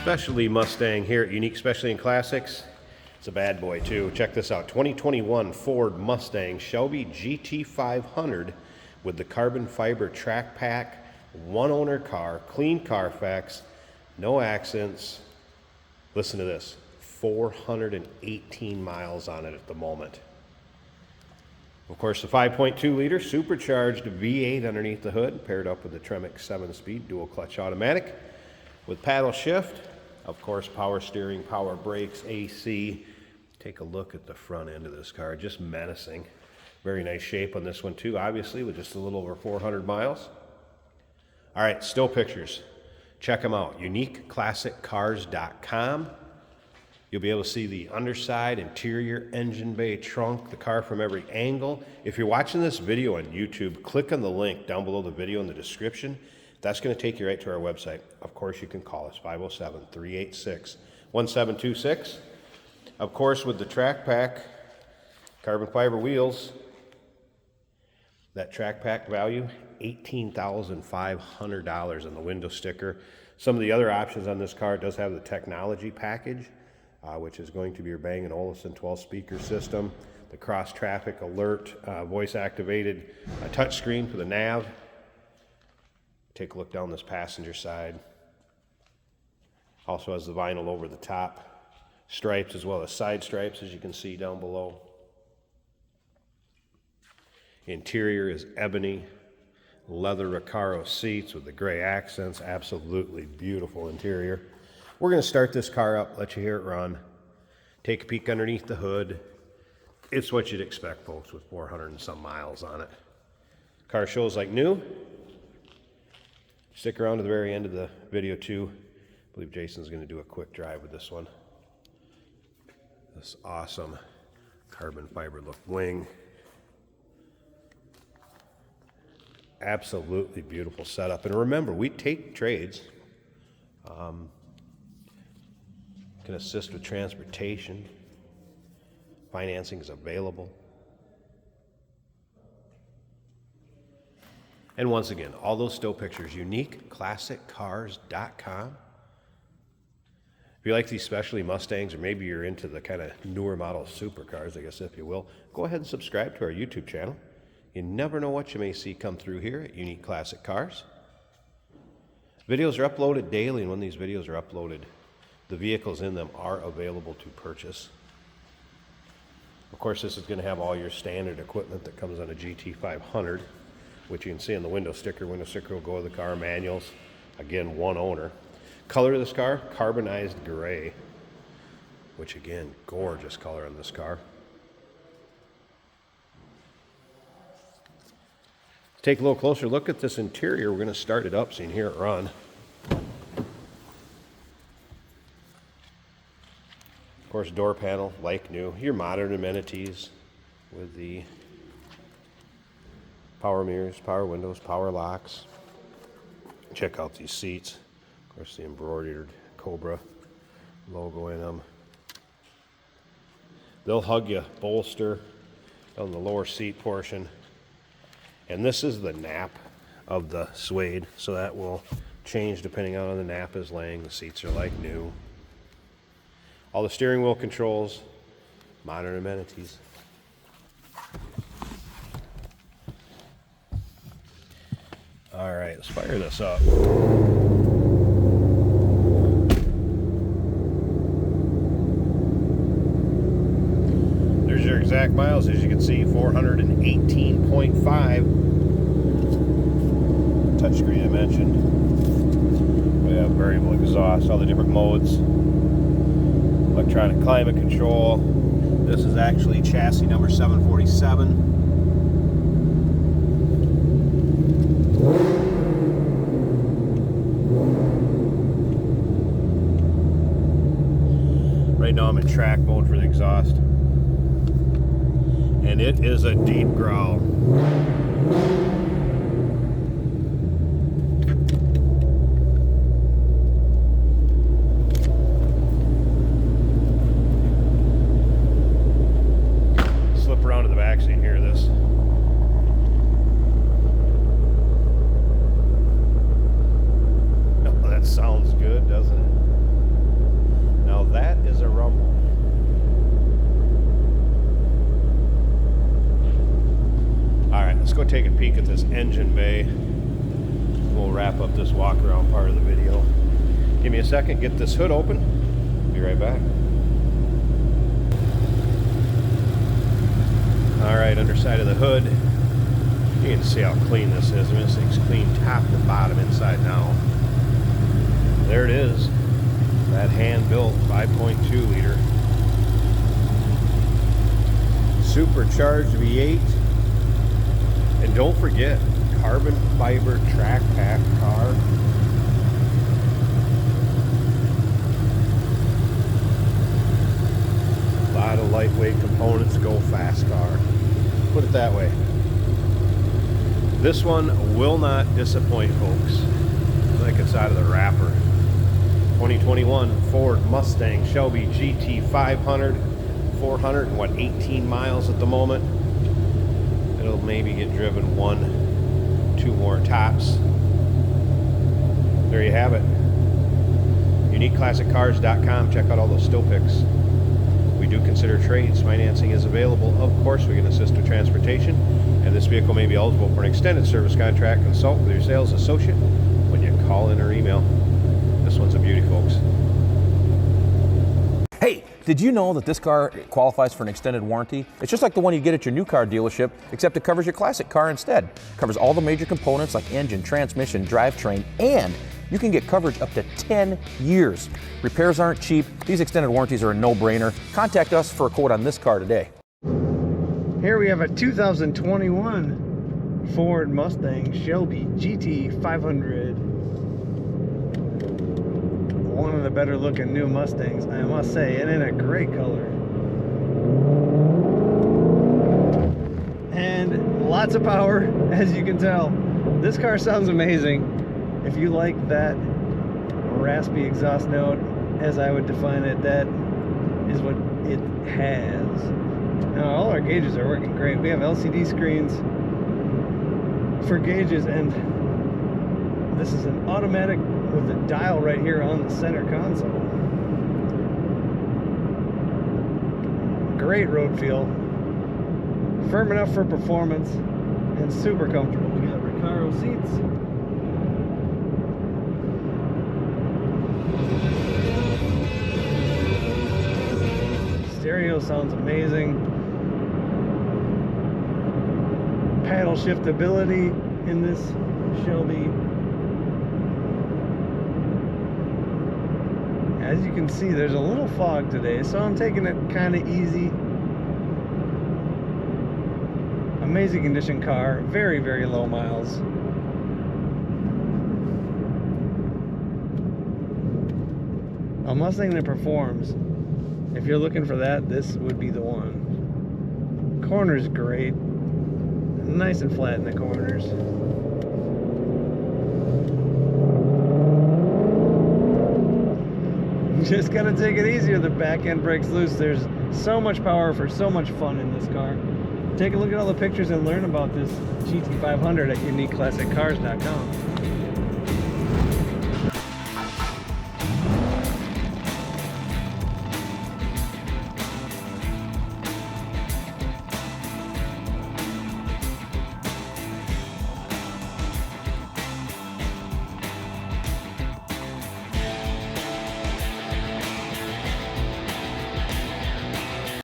Specialty Mustang here at Unique Specialty and Classics. It's a bad boy too. Check this out. 2021 Ford Mustang Shelby GT500 with the carbon fiber track pack, one owner car, clean Carfax, no accidents. Listen to this, 418 miles on it at the moment. Of course, the 5.2 liter supercharged V8 underneath the hood, paired up with the Tremec 7-speed dual clutch automatic with paddle shift. Of course, power steering, power brakes, AC. Take a look at the front end of this car, just menacing. Very nice shape on this one too, obviously, with just a little over 400 miles. All right, still pictures. Check them out, uniqueclassiccars.com. You'll be able to see the underside, interior, engine bay, trunk, the car from every angle. If you're watching this video on YouTube, click on the link down below the video in the description. That's going to take you right to our website. Of course, you can call us, 507-386-1726. Of course, with the track pack, carbon fiber wheels, that track pack value, $18,500 on the window sticker. Some of the other options on this car, it does have the technology package, which is going to be your Bang & Olufsen 12-speaker system, the cross-traffic alert, voice-activated touchscreen for the nav. Take a look down this passenger side. Also has the vinyl over the top, stripes as well as side stripes, as you can see down below. Interior is ebony, leather Recaro seats with the gray accents. Absolutely beautiful interior. We're going to start this car up, let you hear it run. Take a peek underneath the hood. It's what you'd expect, folks, with 400 and some miles on it. Car shows like new. Stick around to the very end of the video too. I believe Jason's going to do a quick drive with this one. This awesome carbon fiber look wing. Absolutely beautiful setup. And remember, we take trades. Can assist with transportation. Financing is available. And once again, all those still pictures, uniqueclassiccars.com. If you like these specialty Mustangs, or maybe you're into the kind of newer model supercars, I guess if you will, go ahead and subscribe to our YouTube channel. You never know what you may see come through here at Unique Classic Cars. Videos are uploaded daily, and when these videos are uploaded, the vehicles in them are available to purchase. Of course, this is going to have all your standard equipment that comes on a GT500, which you can see on the window sticker. Window sticker will go with the car. Manuals, again, one owner. Color of this car, carbonized gray, which again, gorgeous color on this car. Take a little closer look at this interior. We're going to start it up so you can hear it run. Of course, door panel, like new. Your modern amenities with the power mirrors, power windows, power locks. Check out these seats. Of course, the embroidered Cobra logo in them. They'll hug you, bolster on the lower seat portion. And this is the nap of the suede, so that will change depending on how the nap is laying. The seats are like new. All the steering wheel controls, modern amenities. All right, let's fire this up. There's your exact miles, as you can see, 418.5. Touchscreen I mentioned. We have variable exhaust, all the different modes. Electronic climate control. This is actually chassis number 747. Right now I'm in track mode for the exhaust. And it is a deep growl. Around to the back so you can hear this. Oh, that sounds good, doesn't it? Let's go take a peek at this engine bay. We'll wrap up this walk around part of the video. Give me a second, get this hood open. Be right back. All right, underside of the hood. You can see how clean this is. I mean, this thing's clean top to bottom inside now. There it is. That hand-built 5.2 liter. Supercharged V8. And don't forget, carbon fiber track pack car. A lot of lightweight components, go fast car. Put it that way. This one will not disappoint, folks. Like it's out of the wrapper. 2021 Ford Mustang Shelby GT500. 418 miles at the moment. It'll maybe get driven 1-2 more tops. There you have it. UniqueClassicCars.com. Check out all those still pics. We do consider trades. Financing is available. Of course, we can assist with transportation. And this vehicle may be eligible for an extended service contract. Consult with your sales associate when you call in or email. This one's a beauty, folks. Hey, did you know that this car qualifies for an extended warranty? It's just like the one you get at your new car dealership, except it covers your classic car instead. It covers all the major components like engine, transmission, drivetrain, and you can get coverage up to 10 years. Repairs aren't cheap. These extended warranties are a no-brainer. Contact us for a quote on this car today. Here we have a 2021 Ford Mustang Shelby GT500. One of the better looking new Mustangs, I must say, and in a great color. And lots of power, as you can tell. This car sounds amazing. If you like that raspy exhaust note, as I would define it, that is what it has. Now, all our gauges are working great. We have LCD screens for gauges, and this is an automatic with the dial right here on the center console. Great road feel. Firm enough for performance and super comfortable. We got Recaro seats. Stereo sounds amazing. Paddle shiftability in this Shelby. As you can see, there's a little fog today, so I'm taking it kind of easy. Amazing condition car, very, very low miles. A Mustang that performs. If you're looking for that, this would be the one. Corner's great. Nice and flat in the corners. Just gotta take it easier. The back end breaks loose. There's so much power for so much fun in this car. Take a look at all the pictures and learn about this GT500 at UniqueClassicCars.com.